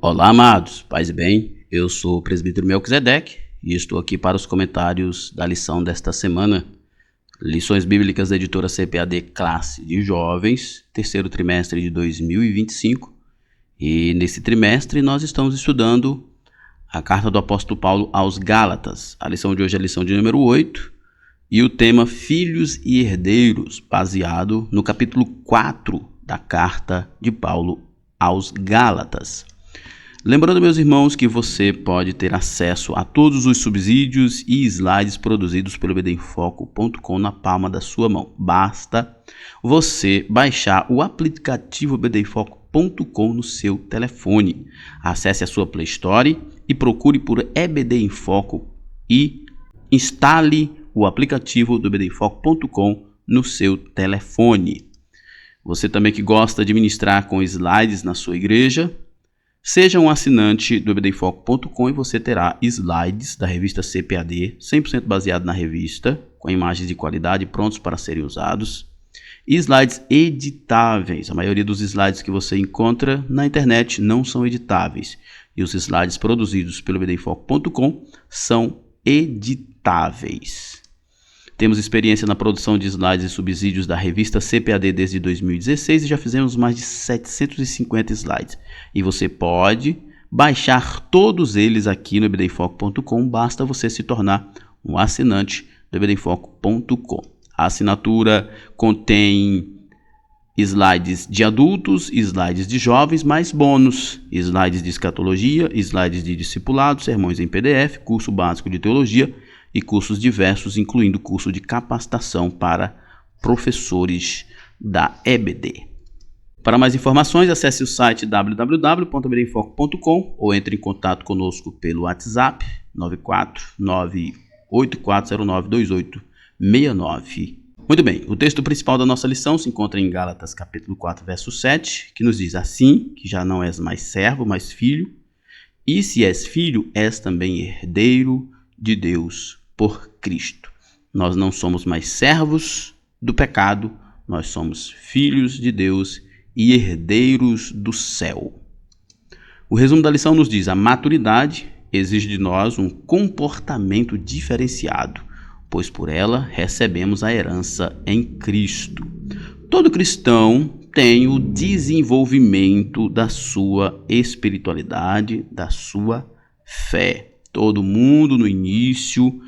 Olá, amados, paz e bem, eu sou o presbítero Melquisedeque e estou aqui para os comentários da lição desta semana. Lições Bíblicas da editora CPAD Classe de Jovens, terceiro trimestre de 2025. E nesse trimestre nós estamos estudando a carta do apóstolo Paulo aos Gálatas. A lição de hoje é a lição de número 8 e o tema Filhos e Herdeiros, baseado no capítulo 4 da carta de Paulo aos Gálatas. Lembrando, meus irmãos, que você pode ter acesso a todos os subsídios e slides produzidos pelo bdenfoco.com na palma da sua mão. Basta você baixar o aplicativo bdenfoco.com no seu telefone. Acesse a sua Play Store e procure por EBD em Foco e instale o aplicativo do bdenfoco.com no seu telefone. Você também que gosta de ministrar com slides na sua igreja, seja um assinante do bdenfoco.com e você terá slides da revista CPAD, 100% baseado na revista, com imagens de qualidade prontos para serem usados. E slides editáveis. A maioria dos slides que você encontra na internet não são editáveis. E os slides produzidos pelo bdenfoco.com são editáveis. Temos experiência na produção de slides e subsídios da revista CPAD desde 2016 e já fizemos mais de 750 slides. E você pode baixar todos eles aqui no ebdenfoco.com, basta você se tornar um assinante do ebdenfoco.com. A assinatura contém slides de adultos, slides de jovens, mais bônus, slides de escatologia, slides de discipulado, sermões em PDF, curso básico de teologia, e cursos diversos, incluindo curso de capacitação para professores da EBD. Para mais informações, acesse o site www.ebdenfoco.com ou entre em contato conosco pelo WhatsApp 94984092869. Muito bem, o texto principal da nossa lição se encontra em Gálatas capítulo 4, verso 7, que nos diz assim, que já não és mais servo, mas filho, e se és filho, és também herdeiro de Deus por Cristo. Nós não somos mais servos do pecado, nós somos filhos de Deus e herdeiros do céu. O resumo da lição nos diz: a maturidade exige de nós um comportamento diferenciado, pois por ela recebemos a herança em Cristo. Todo cristão tem o desenvolvimento da sua espiritualidade, da sua fé. Todo mundo no início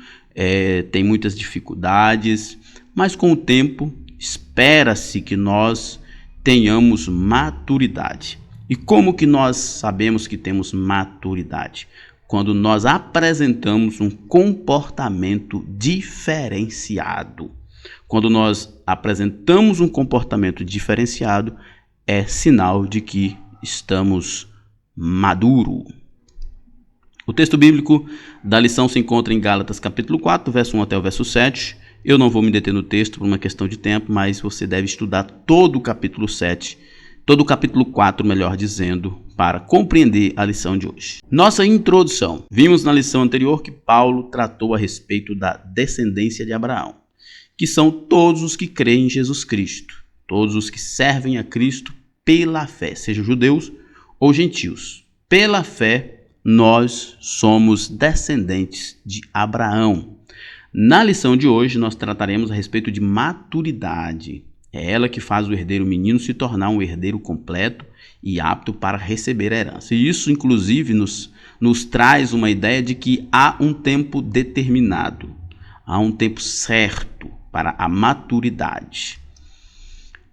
tem muitas dificuldades, mas com o tempo espera-se que nós tenhamos maturidade. E como que nós sabemos que temos maturidade? Quando nós apresentamos um comportamento diferenciado. Quando nós apresentamos um comportamento diferenciado, é sinal de que estamos maduros. O texto bíblico da lição se encontra em Gálatas capítulo 4, verso 1 até o verso 7. Eu não vou me deter no texto por uma questão de tempo, mas você deve estudar todo o capítulo 7, todo o capítulo 4, melhor dizendo, para compreender a lição de hoje. Nossa introdução. Vimos na lição anterior que Paulo tratou a respeito da descendência de Abraão, que são todos os que creem em Jesus Cristo, todos os que servem a Cristo pela fé, sejam judeus ou gentios. Pela fé, nós somos descendentes de Abraão. Na lição de hoje, nós trataremos a respeito de maturidade. É ela que faz o herdeiro menino se tornar um herdeiro completo e apto para receber a herança. E isso, inclusive, nos traz uma ideia de que há um tempo determinado, há um tempo certo para a maturidade.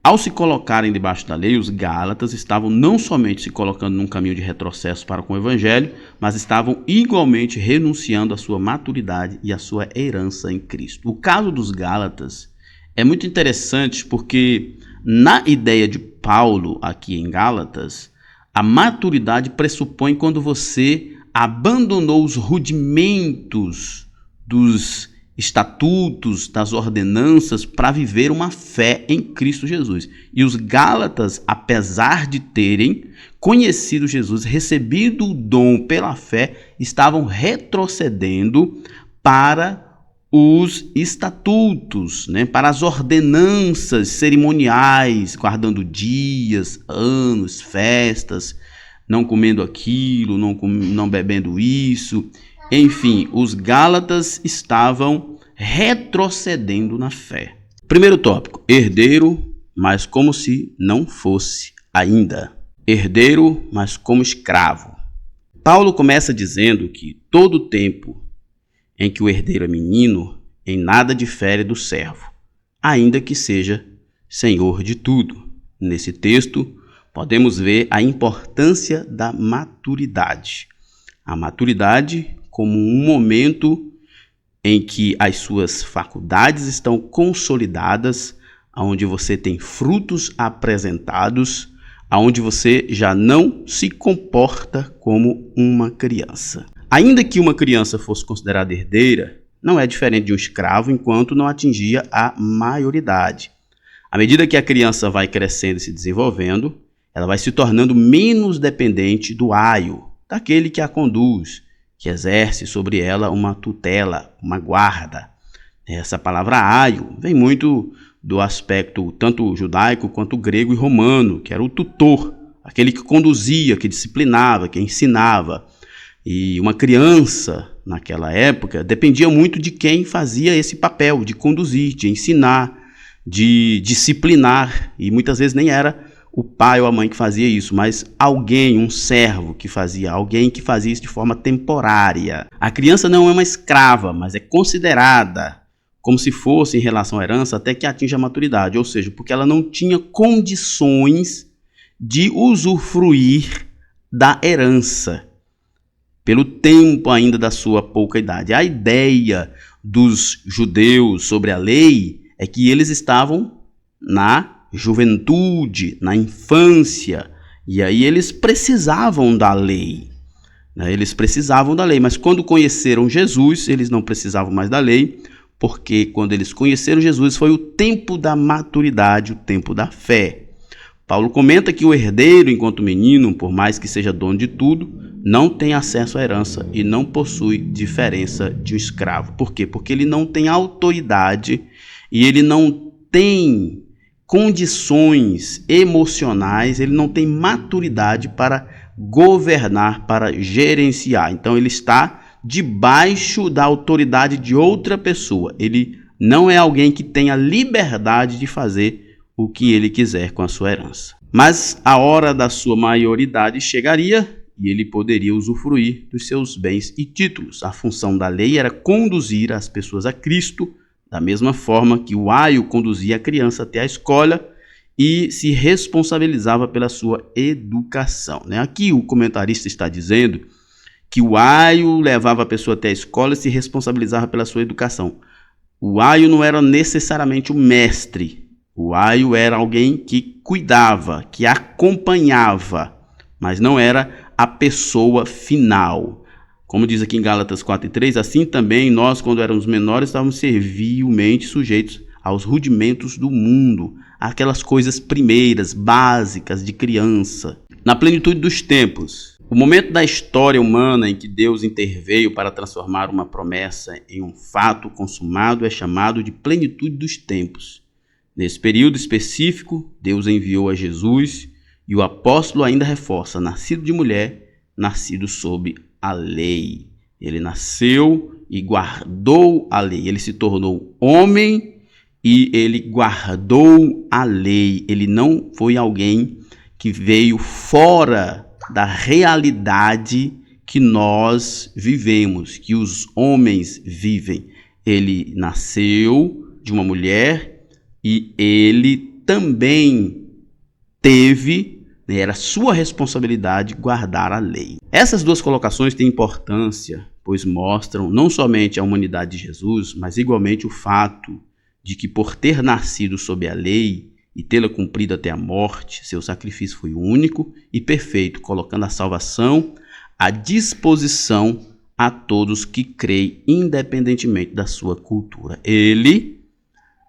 Ao se colocarem debaixo da lei, os Gálatas estavam não somente se colocando num caminho de retrocesso para com o Evangelho, mas estavam igualmente renunciando à sua maturidade e à sua herança em Cristo. O caso dos Gálatas é muito interessante porque, na ideia de Paulo aqui em Gálatas, a maturidade pressupõe quando você abandonou os rudimentos dos estatutos, das ordenanças, para viver uma fé em Cristo Jesus. E os Gálatas, apesar de terem conhecido Jesus, recebido o dom pela fé, estavam retrocedendo para os estatutos, para as ordenanças cerimoniais, guardando dias, anos, festas, não comendo aquilo, não bebendo isso. Enfim, os Gálatas estavam retrocedendo na fé. Primeiro tópico, herdeiro, mas como se não fosse ainda. Herdeiro, mas como escravo. Paulo começa dizendo que todo o tempo em que o herdeiro é menino, em nada difere do servo, ainda que seja senhor de tudo. Nesse texto, podemos ver a importância da maturidade. A maturidade como um momento em que as suas faculdades estão consolidadas, onde você tem frutos apresentados, onde você já não se comporta como uma criança. Ainda que uma criança fosse considerada herdeira, não é diferente de um escravo enquanto não atingia a maioridade. À medida que a criança vai crescendo e se desenvolvendo, ela vai se tornando menos dependente do aio, daquele que a conduz, que exerce sobre ela uma tutela, uma guarda. Essa palavra aio vem muito do aspecto tanto judaico quanto grego e romano, que era o tutor, aquele que conduzia, que disciplinava, que ensinava. E uma criança, naquela época, dependia muito de quem fazia esse papel, de conduzir, de ensinar, de disciplinar. E muitas vezes nem era o pai ou a mãe que fazia isso, mas alguém, um servo que fazia, alguém que fazia isso de forma temporária. A criança não é uma escrava, mas é considerada como se fosse em relação à herança até que atinja a maturidade, ou seja, porque ela não tinha condições de usufruir da herança, pelo tempo ainda da sua pouca idade. A ideia dos judeus sobre a lei é que eles estavam na juventude, na infância, e aí eles precisavam da lei. Eles precisavam da lei, mas quando conheceram Jesus, eles não precisavam mais da lei, porque quando eles conheceram Jesus foi o tempo da maturidade, o tempo da fé. Paulo comenta que o herdeiro, enquanto menino, por mais que seja dono de tudo, não tem acesso à herança e não possui diferença de um escravo. Por quê? Porque ele não tem autoridade e ele não tem condições emocionais, ele não tem maturidade para governar, para gerenciar. Então ele está debaixo da autoridade de outra pessoa. Ele não é alguém que tenha liberdade de fazer o que ele quiser com a sua herança. Mas a hora da sua maioridade chegaria e ele poderia usufruir dos seus bens e títulos. A função da lei era conduzir as pessoas a Cristo, da mesma forma que o aio conduzia a criança até a escola e se responsabilizava pela sua educação. Aqui o comentarista está dizendo que o aio levava a pessoa até a escola e se responsabilizava pela sua educação. O aio não era necessariamente o mestre. O aio era alguém que cuidava, que acompanhava, mas não era a pessoa final. Como diz aqui em Gálatas 4:3, assim também nós, quando éramos menores, estávamos servilmente sujeitos aos rudimentos do mundo, aquelas coisas primeiras, básicas de criança. Na plenitude dos tempos, o momento da história humana em que Deus interveio para transformar uma promessa em um fato consumado é chamado de plenitude dos tempos. Nesse período específico, Deus enviou a Jesus e o apóstolo ainda reforça, nascido de mulher, nascido sob a lei. Ele nasceu e guardou a lei. Ele se tornou homem e ele guardou a lei. Ele não foi alguém que veio fora da realidade que nós vivemos, que os homens vivem. Ele nasceu de uma mulher e ele também teve, era sua responsabilidade guardar a lei. Essas duas colocações têm importância, pois mostram não somente a humanidade de Jesus, mas igualmente o fato de que por ter nascido sob a lei e tê-la cumprido até a morte, seu sacrifício foi único e perfeito, colocando a salvação à disposição a todos que creem, independentemente da sua cultura. Ele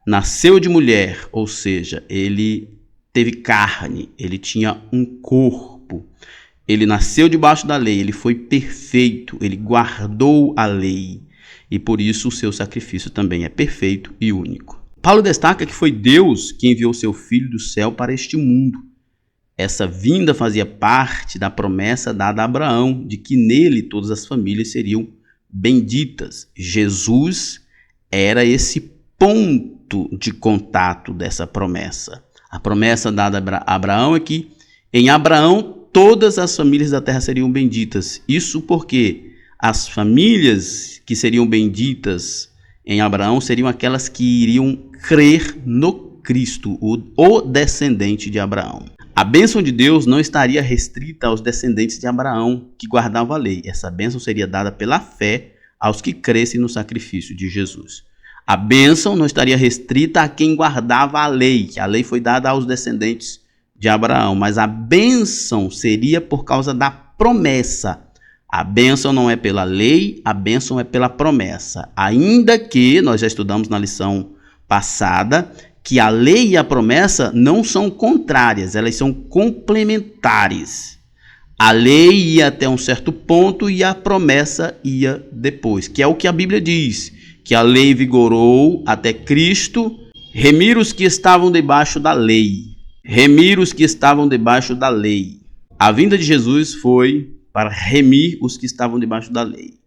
nasceu de mulher, ou seja, ele teve carne, ele tinha um corpo, ele nasceu debaixo da lei, ele foi perfeito, ele guardou a lei e por isso o seu sacrifício também é perfeito e único. Paulo destaca que foi Deus que enviou seu Filho do céu para este mundo. Essa vinda fazia parte da promessa dada a Abraão, de que nele todas as famílias seriam benditas. Jesus era esse ponto de contato dessa promessa. A promessa dada a Abraão é que em Abraão todas as famílias da terra seriam benditas. Isso porque as famílias que seriam benditas em Abraão seriam aquelas que iriam crer no Cristo, o descendente de Abraão. A bênção de Deus não estaria restrita aos descendentes de Abraão que guardavam a lei. Essa bênção seria dada pela fé aos que crescem no sacrifício de Jesus. A bênção não estaria restrita a quem guardava a lei, que a lei foi dada aos descendentes de Abraão, mas a bênção seria por causa da promessa. A bênção não é pela lei, a bênção é pela promessa. Ainda que, nós já estudamos na lição passada, que a lei e a promessa não são contrárias, elas são complementares. A lei ia até um certo ponto e a promessa ia depois, que é o que a Bíblia diz, que a lei vigorou até Cristo, remir os que estavam debaixo da lei. Remir os que estavam debaixo da lei. A vinda de Jesus foi para remir os que estavam debaixo da lei.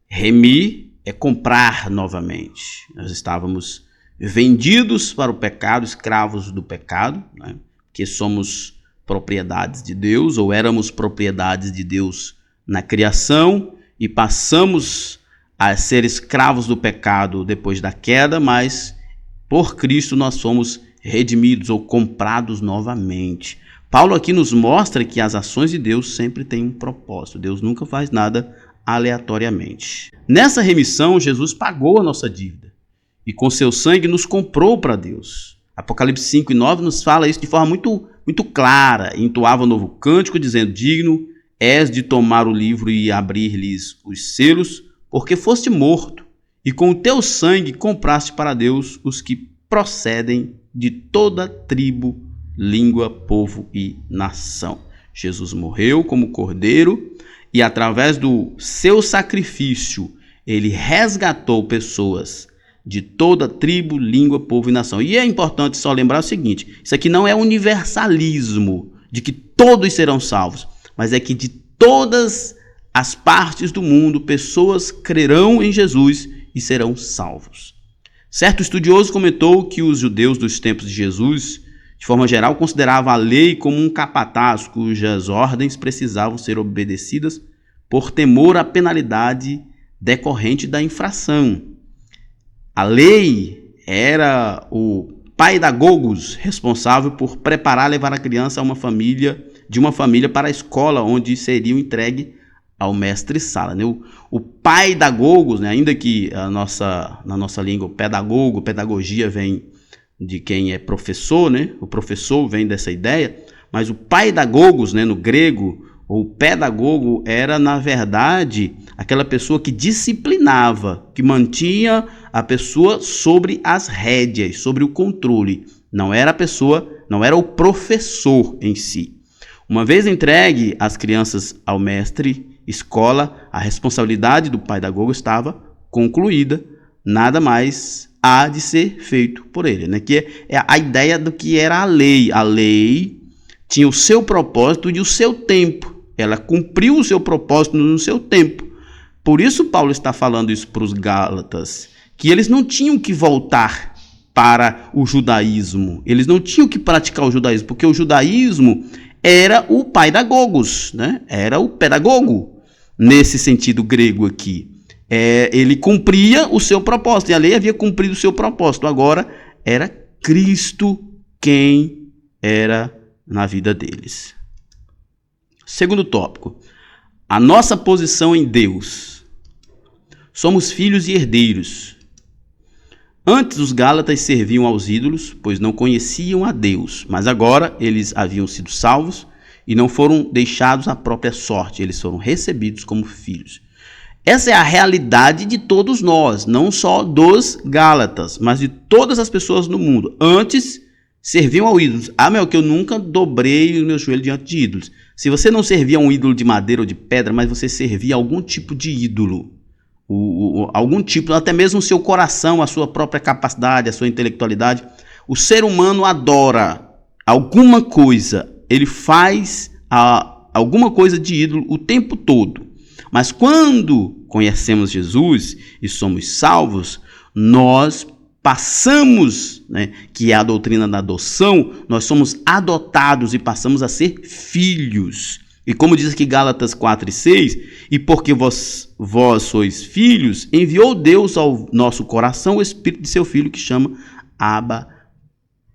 Remir é comprar novamente. Nós estávamos vendidos para o pecado, escravos do pecado, né? Que somos propriedades de Deus, ou éramos propriedades de Deus na criação, e passamos a ser escravos do pecado depois da queda, mas por Cristo nós fomos redimidos ou comprados novamente. Paulo aqui nos mostra que as ações de Deus sempre têm um propósito. Deus nunca faz nada aleatoriamente. Nessa remissão, Jesus pagou a nossa dívida e com seu sangue nos comprou para Deus. Apocalipse 5 e 9 nos fala isso de forma muito clara. Entoava um novo cântico dizendo: digno és de tomar o livro e abrir-lhes os selos, porque foste morto, e com o teu sangue compraste para Deus os que procedem de toda tribo, língua, povo e nação. Jesus morreu como cordeiro e através do seu sacrifício ele resgatou pessoas de toda tribo, língua, povo e nação. E é importante só lembrar o seguinte: isso aqui não é universalismo de que todos serão salvos, mas é que de todas as partes do mundo pessoas crerão em Jesus e serão salvos. Certo estudioso comentou que os judeus dos tempos de Jesus, de forma geral, consideravam a lei como um capataz cujas ordens precisavam ser obedecidas por temor à penalidade decorrente da infração. A lei era o paidagogos, responsável por preparar e levar a criança de uma família para a escola, onde seriam entregue ao mestre-sala. Né? O paidagogos, né? Ainda que na nossa língua, pedagogia vem de quem é professor, né? O professor vem dessa ideia, mas o paidagogos, né, no grego, ou pedagogo, era, na verdade, aquela pessoa que disciplinava, que mantinha a pessoa sobre as rédeas, sobre o controle. Não era o professor em si. Uma vez entregue as crianças ao mestre escola, a responsabilidade do pedagogo estava concluída, nada mais há de ser feito por ele, né? Que é a ideia do que era a lei. A lei tinha o seu propósito e o seu tempo. Ela cumpriu o seu propósito no seu tempo. Por isso Paulo está falando isso para os Gálatas, que eles não tinham que voltar para o judaísmo. Eles não tinham que praticar o judaísmo, porque o judaísmo era o paidagogos, né? Era o pedagogo, nesse sentido grego aqui. Ele cumpria o seu propósito, e a lei havia cumprido o seu propósito. Agora era Cristo quem era na vida deles. Segundo tópico, a nossa posição em Deus. Somos filhos e herdeiros. Antes os Gálatas serviam aos ídolos, pois não conheciam a Deus, mas agora eles haviam sido salvos e não foram deixados à própria sorte, eles foram recebidos como filhos. Essa é a realidade de todos nós, não só dos Gálatas, mas de todas as pessoas no mundo. Antes serviam a ídolos. Que eu nunca dobrei o meu joelho diante de ídolos. Se você não servia a um ídolo de madeira ou de pedra, mas você servia a algum tipo de ídolo, algum tipo, até mesmo o seu coração, a sua própria capacidade, a sua intelectualidade, o ser humano adora alguma coisa ele faz alguma coisa de ídolo o tempo todo. Mas quando conhecemos Jesus e somos salvos, nós passamos, que é a doutrina da adoção, nós somos adotados e passamos a ser filhos. E como diz aqui Gálatas 4:6, e porque vós sois filhos, enviou Deus ao nosso coração o Espírito de seu Filho, que chama Abba,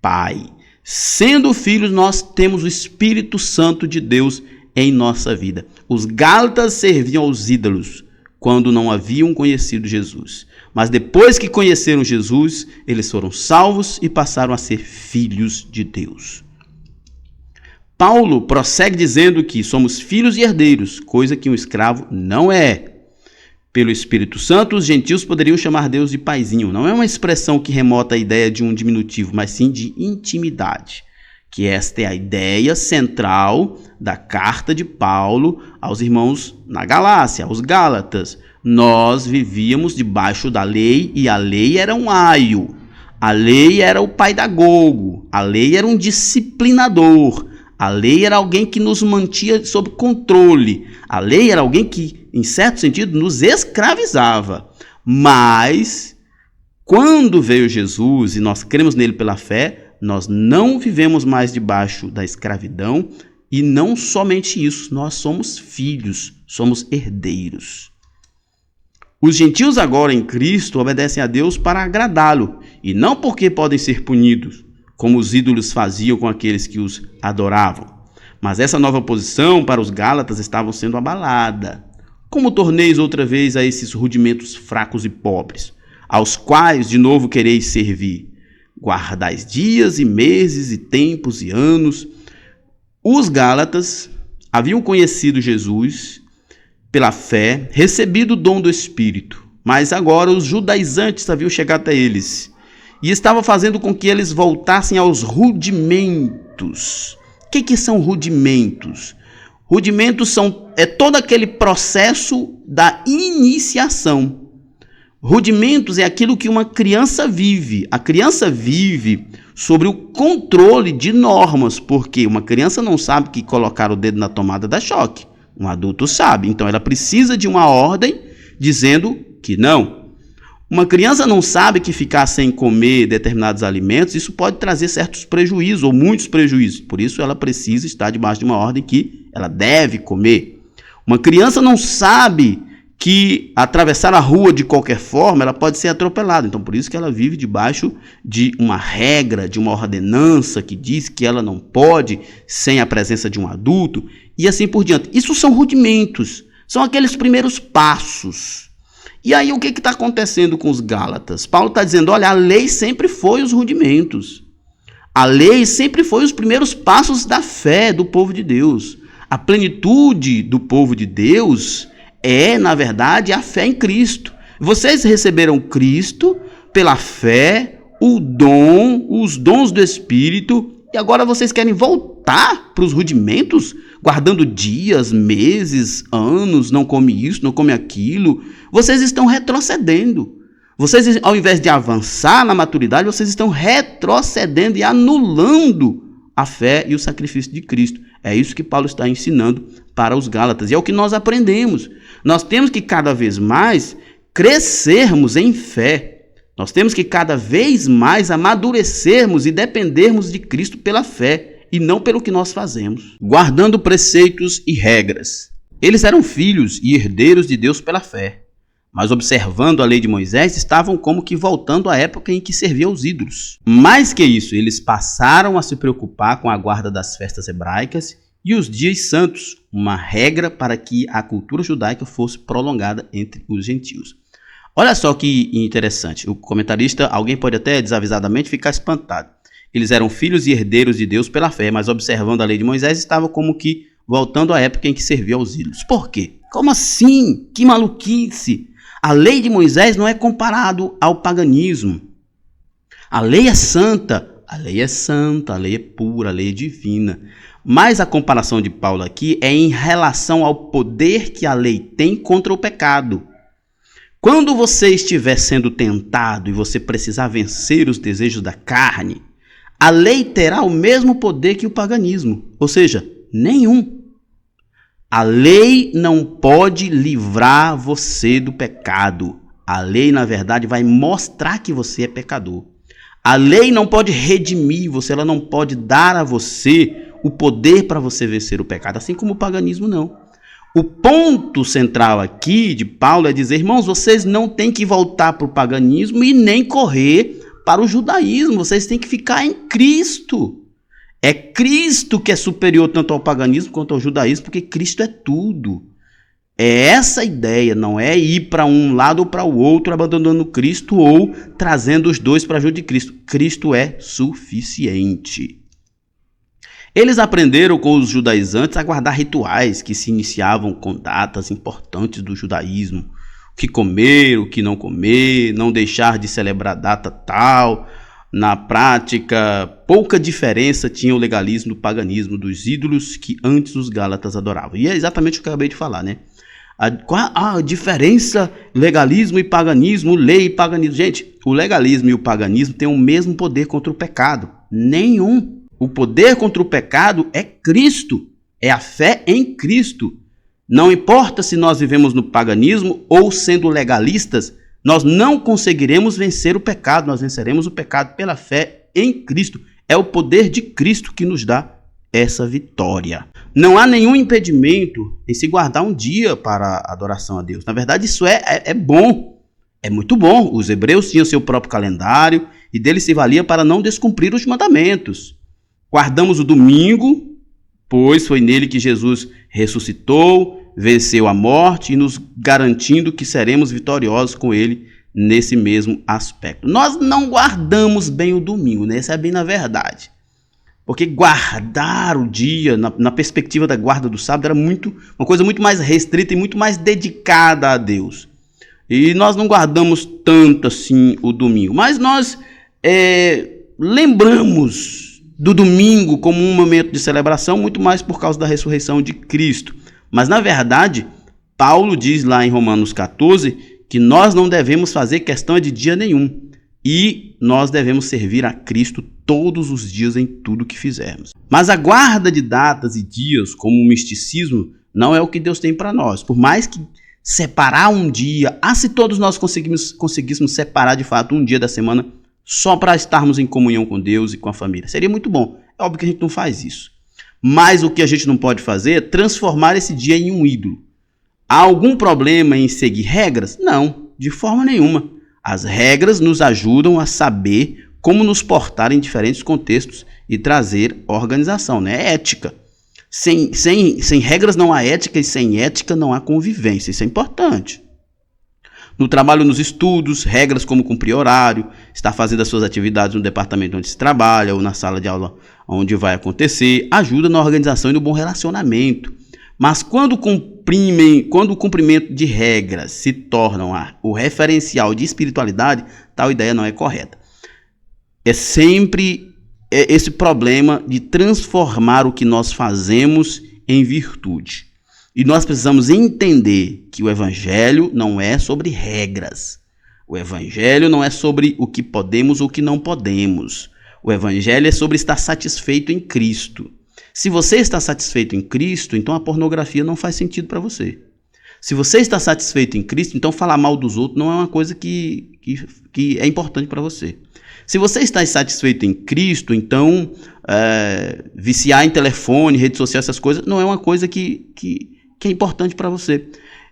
Pai. Sendo filhos, nós temos o Espírito Santo de Deus em nossa vida. Os Gálatas serviam aos ídolos quando não haviam conhecido Jesus. Mas depois que conheceram Jesus, eles foram salvos e passaram a ser filhos de Deus. Paulo prossegue dizendo que somos filhos e herdeiros, coisa que um escravo não é. Pelo Espírito Santo, os gentios poderiam chamar Deus de paizinho. Não é uma expressão que remota a ideia de um diminutivo, mas sim de intimidade. Que esta é a ideia central da carta de Paulo aos irmãos na Galácia, aos Gálatas. Nós vivíamos debaixo da lei e a lei era um aio. A lei era o pedagogo. A lei era um disciplinador. A lei era alguém que nos mantinha sob controle. A lei era alguém que, em certo sentido, nos escravizava. Mas, quando veio Jesus e nós cremos nele pela fé, nós não vivemos mais debaixo da escravidão e não somente isso, nós somos filhos, somos herdeiros. Os gentios agora em Cristo obedecem a Deus para agradá-lo e não porque podem ser punidos, como os ídolos faziam com aqueles que os adoravam. Mas essa nova posição para os Gálatas estava sendo abalada. Como torneis outra vez a esses rudimentos fracos e pobres, aos quais de novo quereis servir? Guardais dias e meses e tempos e anos. Os Gálatas haviam conhecido Jesus pela fé, recebido o dom do Espírito, mas agora os judaizantes haviam chegado até eles e estava fazendo com que eles voltassem aos rudimentos. O que são rudimentos? Rudimentos é todo aquele processo da iniciação. Rudimentos é aquilo que uma criança vive. A criança vive sobre o controle de normas, porque uma criança não sabe que colocar o dedo na tomada dá choque. Um adulto sabe, então ela precisa de uma ordem dizendo que não. Uma criança não sabe que ficar sem comer determinados alimentos, isso pode trazer certos prejuízos ou muitos prejuízos. Por isso ela precisa estar debaixo de uma ordem que ela deve comer. Uma criança não sabe que atravessar a rua de qualquer forma, ela pode ser atropelada. Então, por isso que ela vive debaixo de uma regra, de uma ordenança que diz que ela não pode sem a presença de um adulto e assim por diante. Isso são rudimentos, são aqueles primeiros passos. E aí o que está acontecendo com os Gálatas? Paulo está dizendo, olha, a lei sempre foi os rudimentos. A lei sempre foi os primeiros passos da fé do povo de Deus. A plenitude do povo de Deus é, na verdade, a fé em Cristo. Vocês receberam Cristo pela fé, os dons do Espírito, e agora vocês querem voltar para os rudimentos, guardando dias, meses, anos, não come isso, não come aquilo. Vocês estão retrocedendo. Vocês, ao invés de avançar na maturidade, vocês estão retrocedendo e anulando a fé e o sacrifício de Cristo. É isso que Paulo está ensinando para os Gálatas. E é o que nós aprendemos. Nós temos que cada vez mais crescermos em fé. Nós temos que cada vez mais amadurecermos e dependermos de Cristo pela fé e não pelo que nós fazemos. Guardando preceitos e regras. Eles eram filhos e herdeiros de Deus pela fé, mas observando a lei de Moisés, estavam como que voltando à época em que serviam aos ídolos. Mais que isso, eles passaram a se preocupar com a guarda das festas hebraicas e os dias santos, uma regra para que a cultura judaica fosse prolongada entre os gentios. Olha só que interessante, o comentarista, alguém pode até desavisadamente ficar espantado. Eles eram filhos e herdeiros de Deus pela fé, mas observando a lei de Moisés, estavam como que voltando à época em que serviam aos ídolos. Por quê? Como assim? Que maluquice! A lei de Moisés não é comparado ao paganismo. A lei é santa, a lei é pura, a lei é divina. Mas a comparação de Paulo aqui é em relação ao poder que a lei tem contra o pecado. Quando você estiver sendo tentado e você precisar vencer os desejos da carne, A lei terá o mesmo poder que o paganismo, ou seja, nenhum. A lei não pode livrar você do pecado. A lei, na verdade, vai mostrar que você é pecador. A lei não pode redimir você, ela não pode dar a você o poder para você vencer o pecado, assim como o paganismo não. O ponto central aqui de Paulo é dizer, irmãos, vocês não têm que voltar para o paganismo e nem correr para o judaísmo, vocês têm que ficar em Cristo. É Cristo que é superior tanto ao paganismo quanto ao judaísmo, porque Cristo é tudo. É essa a ideia, não é ir para um lado ou para o outro abandonando Cristo ou trazendo os dois para junto de Cristo. Cristo é suficiente. Eles aprenderam com os judaizantes a guardar rituais que se iniciavam com datas importantes do judaísmo. O que comer, o que não comer, não deixar de celebrar data tal. Na prática, pouca diferença tinha o legalismo do paganismo, dos ídolos que antes os gálatas adoravam. E é exatamente o que eu acabei de falar, né? Qual a diferença legalismo e paganismo, lei e paganismo? Gente, o legalismo e o paganismo têm o mesmo poder contra o pecado. Nenhum. O poder contra o pecado é Cristo, é a fé em Cristo. Não importa se nós vivemos no paganismo ou sendo legalistas, nós não conseguiremos vencer o pecado, nós venceremos o pecado pela fé em Cristo. É o poder de Cristo que nos dá essa vitória. Não há nenhum impedimento em se guardar um dia para a adoração a Deus. Na verdade, isso é bom, é muito bom. Os hebreus tinham seu próprio calendário e dele se valia para não descumprir os mandamentos. Guardamos o domingo, pois foi nele que Jesus ressuscitou, venceu a morte e nos garantindo que seremos vitoriosos com ele nesse mesmo aspecto. Nós não guardamos bem o domingo, né? Essa é bem na verdade. Porque guardar o dia, na perspectiva da guarda do sábado, era uma coisa muito mais restrita e muito mais dedicada a Deus. E nós não guardamos tanto assim o domingo. Mas nós lembramos do domingo como um momento de celebração, muito mais por causa da ressurreição de Cristo. Mas, na verdade, Paulo diz lá em Romanos 14 que nós não devemos fazer questão de dia nenhum. E nós devemos servir a Cristo todos os dias em tudo que fizermos. Mas a guarda de datas e dias, como o misticismo, não é o que Deus tem para nós. Por mais que separar um dia, se todos nós conseguíssemos separar de fato um dia da semana só para estarmos em comunhão com Deus e com a família, seria muito bom. É óbvio que a gente não faz isso. Mas o que a gente não pode fazer é transformar esse dia em um ídolo. Há algum problema em seguir regras? Não, de forma nenhuma. As regras nos ajudam a saber como nos portar em diferentes contextos e trazer organização, né? É ética. Sem regras não há ética e sem ética não há convivência. Isso é importante. No trabalho, nos estudos, regras como cumprir horário, estar fazendo as suas atividades no departamento onde se trabalha ou na sala de aula onde vai acontecer, ajuda na organização e no bom relacionamento. Mas quando o cumprimento de regras se tornam o referencial de espiritualidade, tal ideia não é correta. É sempre esse problema de transformar o que nós fazemos em virtude. E nós precisamos entender que o Evangelho não é sobre regras. O Evangelho não é sobre o que podemos ou o que não podemos. O Evangelho é sobre estar satisfeito em Cristo. Se você está satisfeito em Cristo, então a pornografia não faz sentido para você. Se você está satisfeito em Cristo, então falar mal dos outros não é uma coisa que é importante para você. Se você está insatisfeito em Cristo, então viciar em telefone, rede social, essas coisas, não é uma coisa que é importante para você.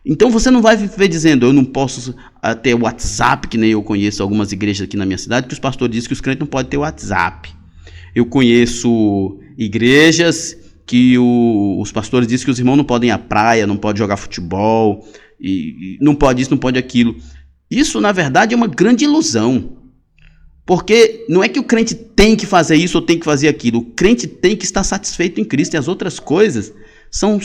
Então você não vai viver dizendo, eu não posso ter WhatsApp, que nem eu conheço algumas igrejas aqui na minha cidade, que os pastores dizem que os crentes não podem ter WhatsApp. Eu conheço igrejas que os pastores dizem que os irmãos não podem ir à praia, não podem jogar futebol, e não pode isso, não pode aquilo. Isso, na verdade, é uma grande ilusão. Porque não é que o crente tem que fazer isso ou tem que fazer aquilo. O crente tem que estar satisfeito em Cristo. E as outras coisas são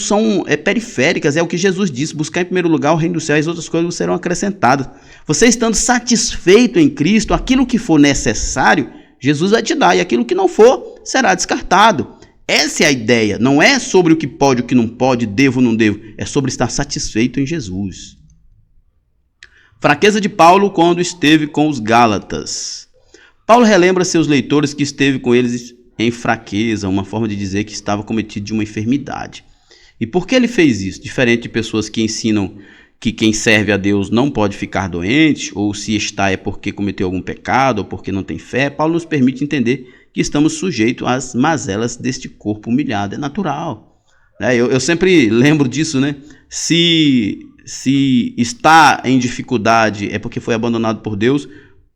periféricas. É o que Jesus disse. Buscar em primeiro lugar o reino do céu e as outras coisas serão acrescentadas. Você estando satisfeito em Cristo, aquilo que for necessário, Jesus vai te dar. E aquilo que não for, será descartado. Essa é a ideia. Não é sobre o que pode, o que não pode, devo ou não devo. É sobre estar satisfeito em Jesus. Fraqueza de Paulo quando esteve com os Gálatas. Paulo relembra seus leitores que esteve com eles em fraqueza, uma forma de dizer que estava cometido de uma enfermidade. E por que ele fez isso? Diferente de pessoas que ensinam que quem serve a Deus não pode ficar doente, ou se está é porque cometeu algum pecado, ou porque não tem fé, Paulo nos permite entender que estamos sujeitos às mazelas deste corpo humilhado. É natural. Eu sempre lembro disso, né? Se está em dificuldade é porque foi abandonado por Deus.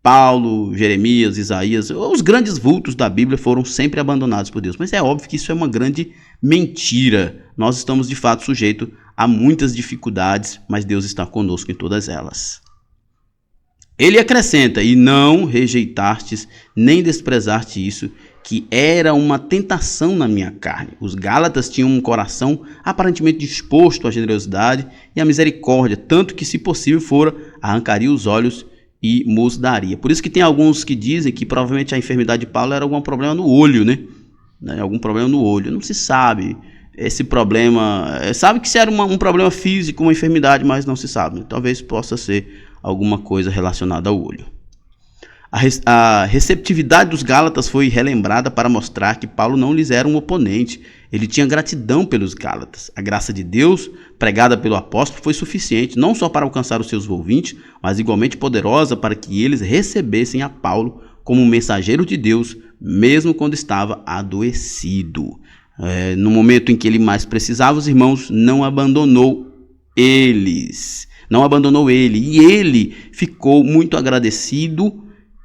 Paulo, Jeremias, Isaías, os grandes vultos da Bíblia foram sempre abandonados por Deus. Mas é óbvio que isso é uma grande mentira. Nós estamos de fato sujeitos a muitas dificuldades, mas Deus está conosco em todas elas. Ele acrescenta: e não rejeitastes nem desprezaste isso, que era uma tentação na minha carne. Os Gálatas tinham um coração aparentemente disposto à generosidade e à misericórdia, tanto que, se possível fora, arrancaria os olhos e mos daria. Por isso que tem alguns que dizem que provavelmente a enfermidade de Paulo era algum problema no olho, né? Algum problema no olho. Não se sabe esse problema. Sabe que se era um problema físico, uma enfermidade, mas não se sabe. Talvez possa ser alguma coisa relacionada ao olho. A receptividade dos Gálatas foi relembrada para mostrar que Paulo não lhes era um oponente. Ele tinha gratidão pelos Gálatas. A graça de Deus, pregada pelo apóstolo, foi suficiente, não só para alcançar os seus ouvintes, mas igualmente poderosa para que eles recebessem a Paulo como um mensageiro de Deus, mesmo quando estava adoecido. No momento em que ele mais precisava, os irmãos não abandonou eles. Não abandonou ele. E ele ficou muito agradecido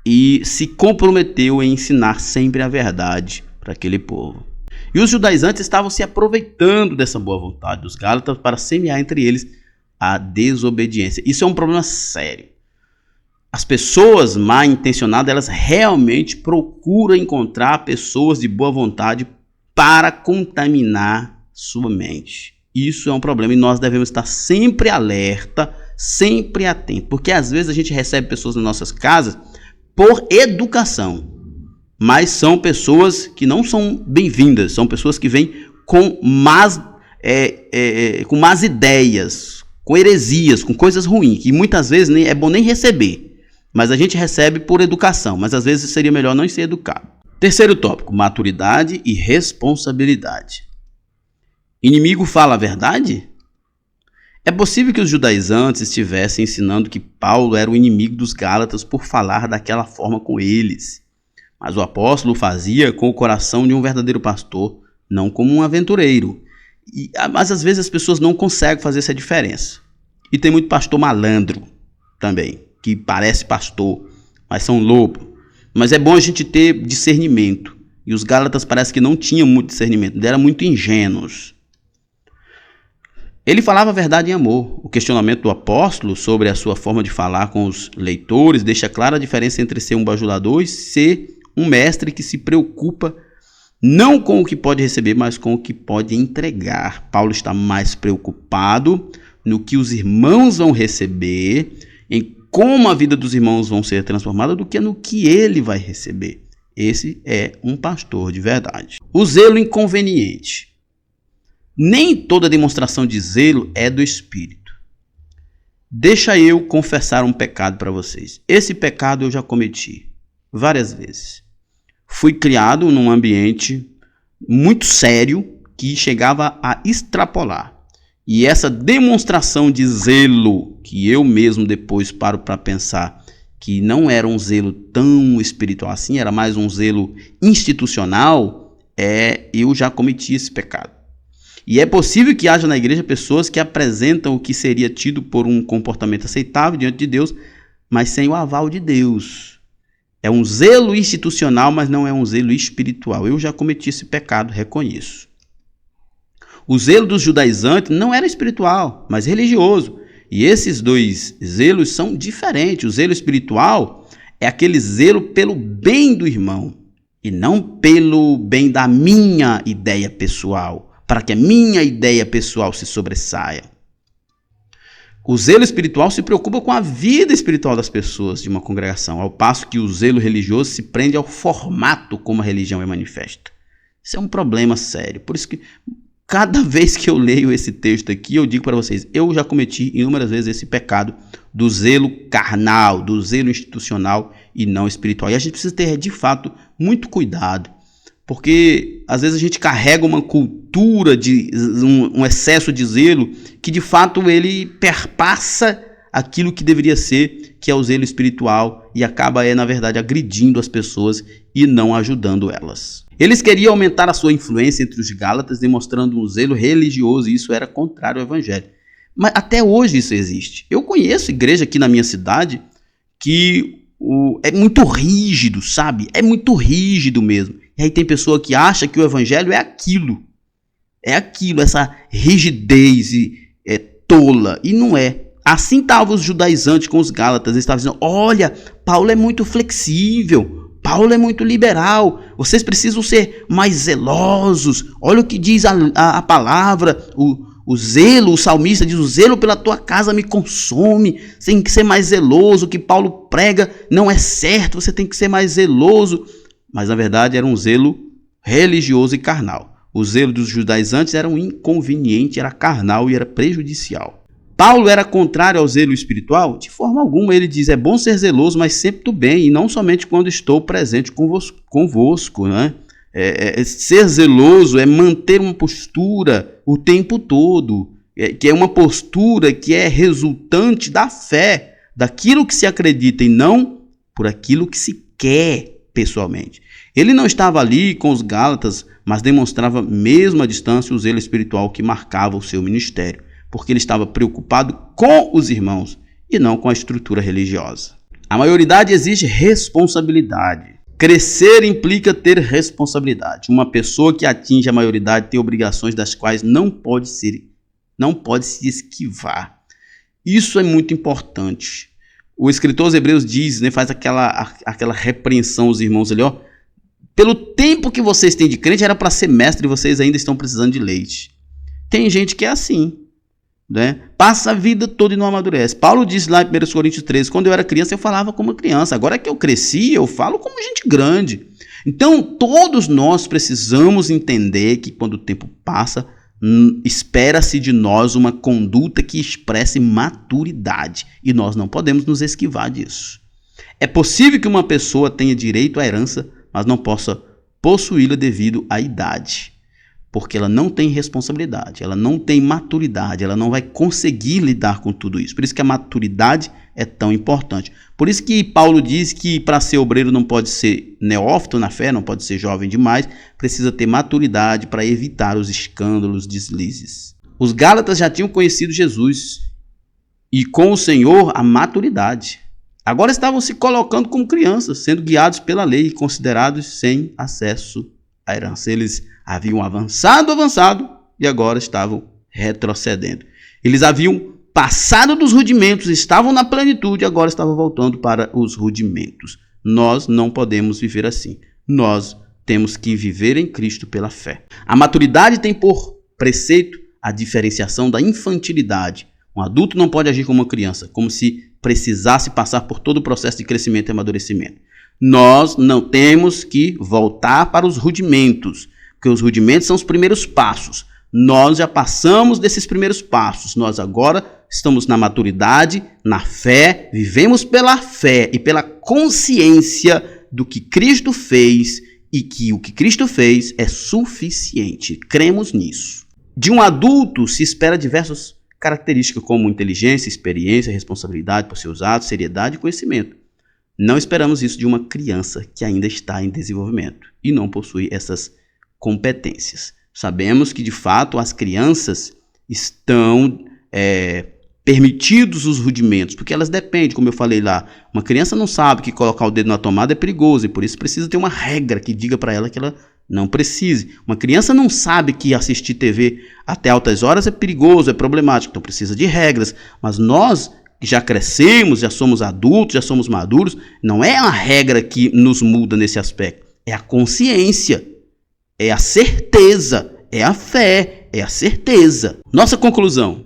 e se comprometeu em ensinar sempre a verdade para aquele povo. E os judaizantes estavam se aproveitando dessa boa vontade dos Gálatas para semear entre eles a desobediência. Isso é um problema sério. As pessoas mal intencionadas, elas realmente procuram encontrar pessoas de boa vontade para contaminar sua mente. Isso é um problema e nós devemos estar sempre alerta, sempre atento, porque às vezes a gente recebe pessoas nas nossas casas por educação, mas são pessoas que não são bem-vindas, são pessoas que vêm com más ideias, com heresias, com coisas ruins, que muitas vezes é bom nem receber, mas a gente recebe por educação, mas às vezes seria melhor não ser educado. Terceiro tópico: maturidade e responsabilidade. Inimigo fala a verdade? É possível que os judaizantes estivessem ensinando que Paulo era o inimigo dos Gálatas por falar daquela forma com eles. Mas o apóstolo fazia com o coração de um verdadeiro pastor, não como um aventureiro. Mas às vezes as pessoas não conseguem fazer essa diferença. E tem muito pastor malandro também, que parece pastor, mas são lobo. Mas é bom a gente ter discernimento. E os Gálatas parece que não tinham muito discernimento, eram muito ingênuos. Ele falava a verdade em amor. O questionamento do apóstolo sobre a sua forma de falar com os leitores deixa clara a diferença entre ser um bajulador e ser um mestre que se preocupa não com o que pode receber, mas com o que pode entregar. Paulo está mais preocupado no que os irmãos vão receber, em como a vida dos irmãos vão ser transformada, do que no que ele vai receber. Esse é um pastor de verdade. O zelo inconveniente. Nem toda demonstração de zelo é do Espírito. Deixa eu confessar um pecado para vocês. Esse pecado eu já cometi várias vezes. Fui criado num ambiente muito sério que chegava a extrapolar. E essa demonstração de zelo, que eu mesmo depois paro para pensar que não era um zelo tão espiritual assim, era mais um zelo institucional, eu já cometi esse pecado. E é possível que haja na igreja pessoas que apresentam o que seria tido por um comportamento aceitável diante de Deus, mas sem o aval de Deus. É um zelo institucional, mas não é um zelo espiritual. Eu já cometi esse pecado, reconheço. O zelo dos judaizantes não era espiritual, mas religioso. E esses dois zelos são diferentes. O zelo espiritual é aquele zelo pelo bem do irmão e não pelo bem da minha ideia pessoal, para que a minha ideia pessoal se sobressaia. O zelo espiritual se preocupa com a vida espiritual das pessoas de uma congregação, ao passo que o zelo religioso se prende ao formato como a religião é manifesta. Isso é um problema sério. Por isso que Cada vez que eu leio esse texto aqui, eu digo para vocês, eu já cometi inúmeras vezes esse pecado do zelo carnal, do zelo institucional e não espiritual. E a gente precisa ter, de fato, muito cuidado, porque às vezes a gente carrega uma cultura de um excesso de zelo que, de fato, ele perpassa aquilo que deveria ser, que é o zelo espiritual, e acaba, na verdade, agredindo as pessoas e não ajudando elas. Eles queriam aumentar a sua influência entre os Gálatas, demonstrando um zelo religioso, e isso era contrário ao evangelho. Mas até hoje isso existe. Eu conheço igreja aqui na minha cidade que é muito rígido, sabe? É muito rígido mesmo. E aí tem pessoa que acha que o evangelho é aquilo. É aquilo, essa rigidez tola. E não é. Assim estavam os judaizantes com os Gálatas. Eles estavam dizendo, olha, Paulo é muito flexível. Paulo é muito liberal, vocês precisam ser mais zelosos. Olha o que diz a palavra, o zelo, o salmista diz, o zelo pela tua casa me consome, você tem que ser mais zeloso, o que Paulo prega não é certo, você tem que ser mais zeloso. Mas na verdade era um zelo religioso e carnal. O zelo dos judaizantes era um inconveniente, era carnal e era prejudicial. Paulo era contrário ao zelo espiritual? De forma alguma. Ele diz, é bom ser zeloso, mas sempre do bem, e não somente quando estou presente convosco, né? Ser zeloso é manter uma postura o tempo todo, que é uma postura que é resultante da fé, daquilo que se acredita e não por aquilo que se quer pessoalmente. Ele não estava ali com os Gálatas, mas demonstrava mesmo à distância o zelo espiritual que marcava o seu ministério, porque ele estava preocupado com os irmãos e não com a estrutura religiosa. A maioridade exige responsabilidade. Crescer implica ter responsabilidade. Uma pessoa que atinge a maioridade tem obrigações das quais não pode se esquivar. Isso é muito importante. O escritor aos Hebreus diz, né, faz aquela repreensão aos irmãos ali, ó, pelo tempo que vocês têm de crente era para ser mestre e vocês ainda estão precisando de leite. Tem gente que é assim, né? Passa a vida toda e não amadurece. Paulo diz lá em 1 Coríntios 13, quando eu era criança eu falava como criança, agora que eu cresci eu falo como gente grande. Então todos nós precisamos entender que quando o tempo passa, espera-se de nós uma conduta que expresse maturidade, e nós não podemos nos esquivar disso. É possível que uma pessoa tenha direito à herança, mas não possa possuí-la devido à idade, porque ela não tem responsabilidade, ela não tem maturidade, ela não vai conseguir lidar com tudo isso. Por isso que a maturidade é tão importante. Por isso que Paulo diz que para ser obreiro não pode ser neófito na fé, não pode ser jovem demais, precisa ter maturidade para evitar os escândalos, deslizes. Os Gálatas já tinham conhecido Jesus e com o Senhor a maturidade. Agora estavam se colocando como crianças, sendo guiados pela lei e considerados sem acesso à herança. Eles haviam avançado e agora estavam retrocedendo. Eles haviam passado dos rudimentos, estavam na plenitude, agora estavam voltando para os rudimentos. Nós não podemos viver assim. Nós temos que viver em Cristo pela fé. A maturidade tem por preceito a diferenciação da infantilidade. Um adulto não pode agir como uma criança, como se precisasse passar por todo o processo de crescimento e amadurecimento. Nós não temos que voltar para os rudimentos, porque os rudimentos são os primeiros passos. Nós já passamos desses primeiros passos. Nós agora estamos na maturidade, na fé, vivemos pela fé e pela consciência do que Cristo fez e que o que Cristo fez é suficiente. Cremos nisso. De um adulto se espera diversas características como inteligência, experiência, responsabilidade por seus atos, seriedade e conhecimento. Não esperamos isso de uma criança que ainda está em desenvolvimento e não possui essas competências. Sabemos que, de fato, as crianças estão permitidos os rudimentos, porque elas dependem, como eu falei lá. Uma criança não sabe que colocar o dedo na tomada é perigoso e por isso precisa ter uma regra que diga para ela que ela não precise. Uma criança não sabe que assistir TV até altas horas é perigoso, é problemático, então precisa de regras. Mas nós já crescemos, já somos adultos, já somos maduros, não é a regra que nos muda nesse aspecto, é a consciência, é a certeza, é a fé, é a certeza. Nossa conclusão.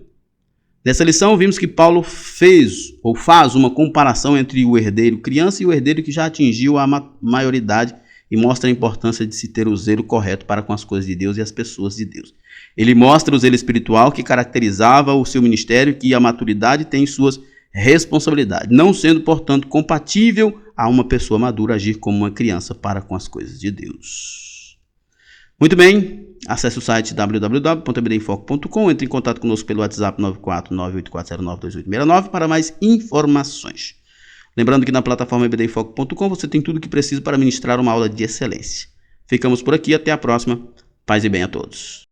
Nessa lição vimos que Paulo fez ou faz uma comparação entre o herdeiro criança e o herdeiro que já atingiu a maioridade e mostra a importância de se ter o zelo correto para com as coisas de Deus e as pessoas de Deus. Ele mostra o zelo espiritual que caracterizava o seu ministério, que a maturidade tem suas responsabilidades, não sendo, portanto, compatível a uma pessoa madura agir como uma criança para com as coisas de Deus. Muito bem, acesse o site www.ebdenfoco.com, entre em contato conosco pelo WhatsApp 94984092869 para mais informações. Lembrando que na plataforma ebdenfoco.com você tem tudo o que precisa para ministrar uma aula de excelência. Ficamos por aqui, até a próxima. Paz e bem a todos.